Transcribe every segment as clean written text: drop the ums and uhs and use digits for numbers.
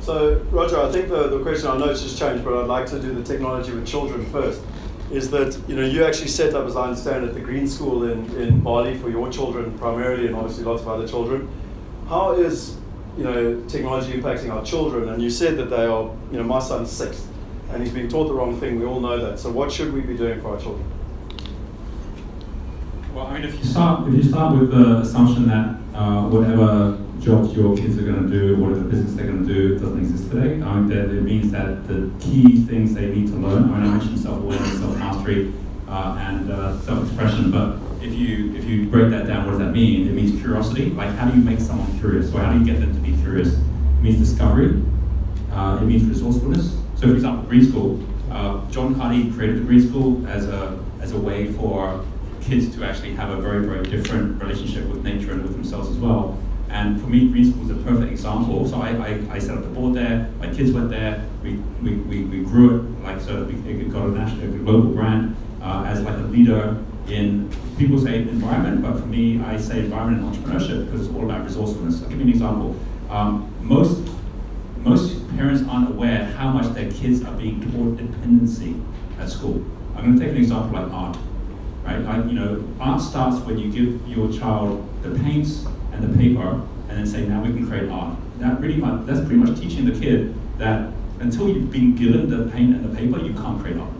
So, Roger, I think the question, I know it's just changed, but I'd like to do the technology with children first, is that, you actually set up, as I understand it, the Green School in Bali for your children primarily, and obviously lots of other children. How is, technology impacting our children? And you said that they are, my son's 6, and he's being taught the wrong thing, we all know that. So what should we be doing for our children? Well, I mean, if you start with the assumption that whatever jobs your kids are going to do, whatever business they're going to do, doesn't exist today, it means that the key things they need to learn, I mentioned self-awareness, self-mastery, and self-expression, but if you break that down, what does that mean? It means curiosity. Like, how do you make someone curious? Or how do you get them to be curious? It means discovery. It means resourcefulness. So, for example, Green School. John Carney created the Green School as a way for kids to actually have a very, very different relationship with nature and with themselves as well. And for me, Green School is a perfect example. So I set up the board there. My kids went there. We grew it like so that it got a global brand as like a leader in, people say environment, but for me, I say environment and entrepreneurship because it's all about resourcefulness. I'll give you an example. Most parents aren't aware how much their kids are being taught dependency at school. I'm going to take an example like art. Right? Art starts when you give your child the paints and the paper, and then say, now we can create art. That's pretty much teaching the kid that until you've been given the paint and the paper, you can't create art.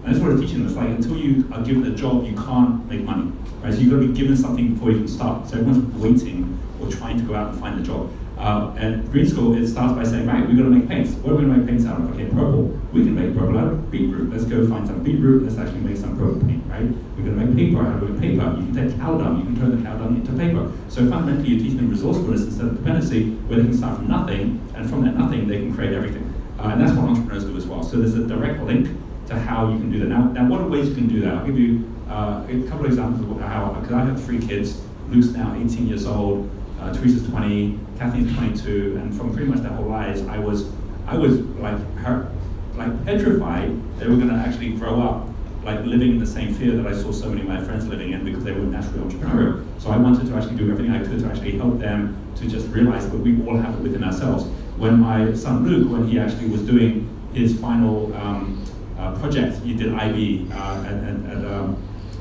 And that's what it's teaching them. It's like, until you are given a job, you can't make money. Right? So you've got to be given something before you can start. So everyone's waiting or trying to go out and find a job. And Green School, it starts by saying, right, we've got to make paints. What are we going to make paints out of? Okay, purple. We can make purple out of beetroot. Let's go find some beetroot. Let's actually make some purple paint, right? We're going to make paper out of paper. You can take cow dung. You can turn the cow dung into paper. So fundamentally, you teach them resourcefulness instead of dependency, where they can start from nothing, and from that nothing, they can create everything. And that's what entrepreneurs do as well. So there's a direct link to how you can do that. Now what are ways you can do that? I'll give you a couple of examples of how, because I have 3 kids. Luke's now 18 years old. Teresa's 20, Kathleen's 22, and from pretty much their whole lives, I was like petrified they were going to actually grow up like living in the same fear that I saw so many of my friends living in because they were naturally entrepreneurial. So I wanted to actually do everything I could to actually help them to just realize that we all have it within ourselves. When my son Luke, when he actually was doing his final project, he did IB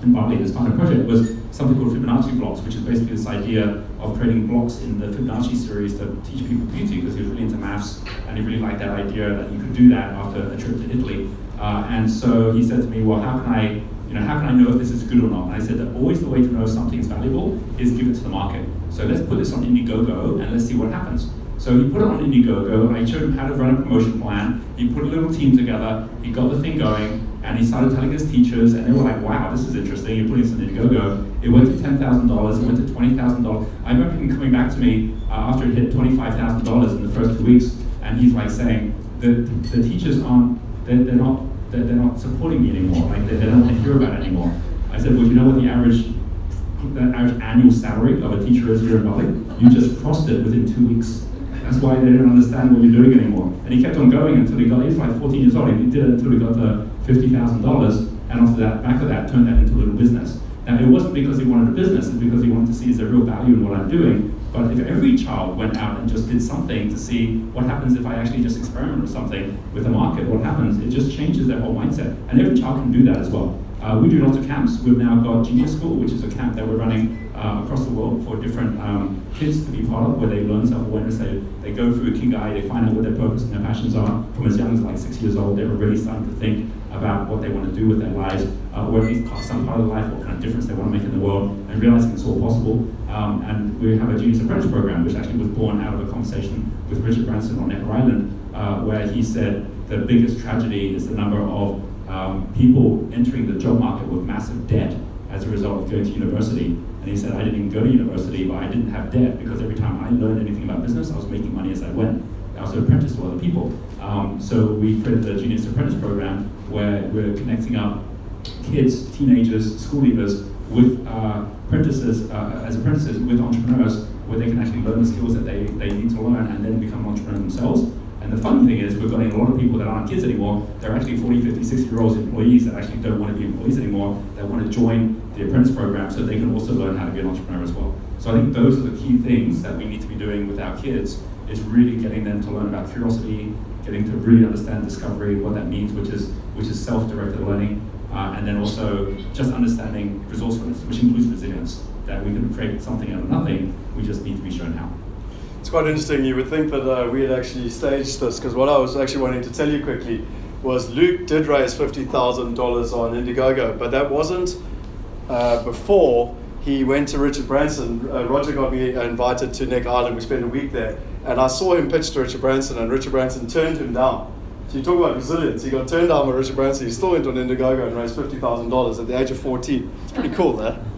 in Bali. His final project was something called Fibonacci blocks, which is basically this idea of creating blocks in the Fibonacci series to teach people beauty, because he was really into maths and he really liked that idea that you could do that after a trip to Italy. And so he said to me, well, how can I know if this is good or not? And I said that always the way to know if something is valuable is give it to the market. So let's put this on Indiegogo and let's see what happens. So he put it on Indiegogo, and I showed him how to run a promotion plan. He put a little team together, he got the thing going, and he started telling his teachers, and they were like, wow, this is interesting, you're putting this on Indiegogo. It went to $10,000, it went to $20,000. I remember him coming back to me after it hit $25,000 in the first 2 weeks, and he's like saying, the teachers they're not supporting me anymore, like they don't want to hear about it anymore. I said, well, you know what the average annual salary of a teacher is here in Bali? You just crossed it within 2 weeks. That's why they didn't understand what you're doing anymore. And he kept on going until he was like 14 years old. He did it until he got to $50,000, and after that, back of that, turned that into a little business. Now, it wasn't because he wanted a business, it's because he wanted to see is there real value in what I'm doing. But if every child went out and just did something to see what happens if I actually just experiment with something with the market, what happens, it just changes their whole mindset. And every child can do that as well. We do lots of camps. We've now got GeniusU, which is a camp that we're running across the world for different kids to be part of, where they learn self-awareness, they go through a Ikigai, they find out what their purpose and their passions are. From as young as like 6 years old, they're already starting to think about what they want to do with their lives, or at least some part of their life, what kind of difference they want to make in the world, and realizing it's all possible. And we have a Genius Apprentice program, which actually was born out of a conversation with Richard Branson on Necker Island, where he said the biggest tragedy is the number of people entering the job market with massive debt as a result of going to university. And he said, I didn't even go to university, but I didn't have debt because every time I learned anything about business, I was making money as I went. I was an apprentice to other people. So we created the Genius Apprentice program where we're connecting up kids, teenagers, school leavers with apprentices, as apprentices with entrepreneurs, where they can actually learn the skills that they need to learn and then become entrepreneurs themselves. And the funny thing is, we're getting a lot of people that aren't kids anymore. They're actually 40, 50, 60-year-olds employees that actually don't want to be employees anymore, that want to join the apprentice program so they can also learn how to be an entrepreneur as well. So I think those are the key things that we need to be doing with our kids, is really getting them to learn about curiosity, getting to really understand discovery, what that means, which is self-directed learning, and then also just understanding resourcefulness, which includes resilience, that we can create something out of nothing, we just need to be shown how. It's quite interesting. You would think that we had actually staged this, because what I was actually wanting to tell you quickly was Luke did raise $50,000 on Indiegogo, but that wasn't before he went to Richard Branson. Roger got me invited to Neck Island. We spent a week there, and I saw him pitch to Richard Branson, and Richard Branson turned him down. So you talk about resilience. He got turned down by Richard Branson. He still went on Indiegogo and raised $50,000 at the age of 14. It's pretty cool, that.